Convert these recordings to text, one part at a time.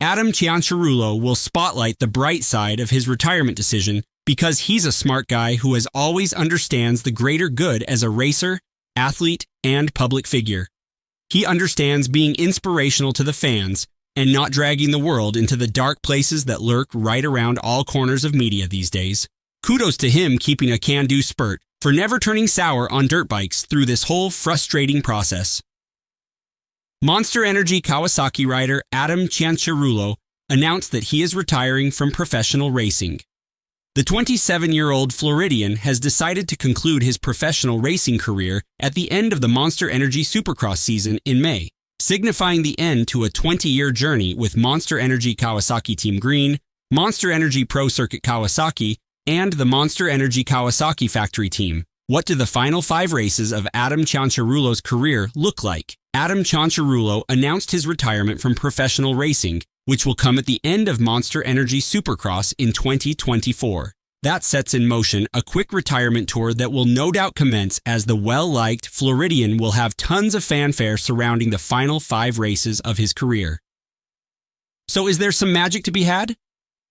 Adam Cianciarulo will spotlight the bright side of his retirement decision because he's a smart guy who has always understands the greater good as a racer, athlete, and public figure. He understands being inspirational to the fans and not dragging the world into the dark places that lurk right around all corners of media these days. Kudos to him keeping a can-do spurt for never turning sour on dirt bikes through this whole frustrating process. Monsterenergy Kawasaki rider Adam Cianciarulo announced that he is retiring from professional racing. The 27-year-old Floridian has decided to conclude his professional racing career at the end of the Monsterenergy Supercross season in May, signifying the end to a 20-year journey with Monsterenergy Kawasaki Team Green, Monsterenergy Pro Circuit Kawasaki, and the Monsterenergy Kawasaki factory team. What do the final 5 races of Adam Cianciarulo's career look like? Adam Cianciarulo announced his retirement from professional racing, which will come at the end of Monsterenergy Supercross in 2024. That sets in motion a quick retirement tour that will no doubt commence as the well-liked Floridian will have tons of fanfare surrounding the final 5 races of his career. So is there some magic to be had?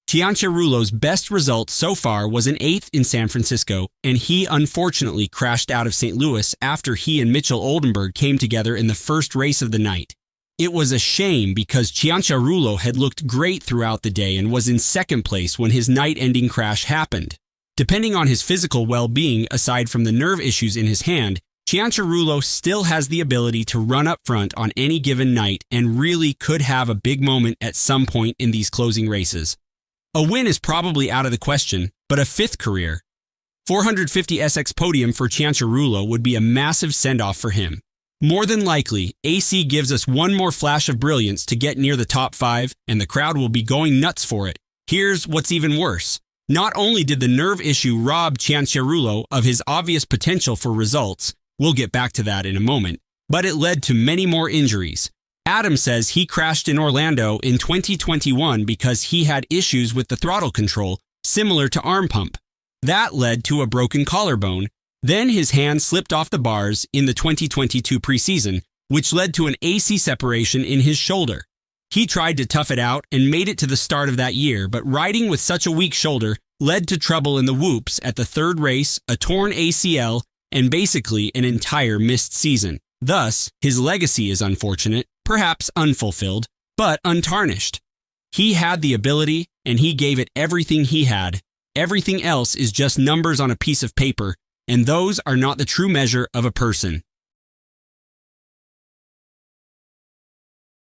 Cianciarulo's best result so far was an 8th in San Francisco, and he unfortunately crashed out of St. Louis after he and Mitchell Oldenburg came together in the first race of the night. It was a shame because Cianciarulo had looked great throughout the day and was in second place when his night-ending crash happened. Depending on his physical well-being, aside from the nerve issues in his hand, Cianciarulo still has the ability to run up front on any given night and really could have a big moment at some point in these closing races. A win is probably out of the question, but a 5th career 450 SX podium for Cianciarulo would be a massive send-off for him. More than likely, AC gives us one more flash of brilliance to get near the top 5, and the crowd will be going nuts for it. Here's what's even worse. Not only did the nerve issue rob Cianciarulo of his obvious potential for results, we'll get back to that in a moment, but it led to many more injuries. Adam says he crashed in Orlando in 2021 because he had issues with the throttle control, similar to arm pump. That led to a broken collarbone. Then his hand slipped off the bars in the 2022 preseason, which led to an AC separation in his shoulder. He tried to tough it out and made it to the start of that year, but riding with such a weak shoulder led to trouble in the whoops at the 3rd race, a torn ACL, and basically an entire missed season. Thus, his legacy is unfortunate, perhaps unfulfilled, but untarnished. He had the ability, and he gave it everything he had. Everything else is just numbers on a piece of paper, and those are not the true measure of a person.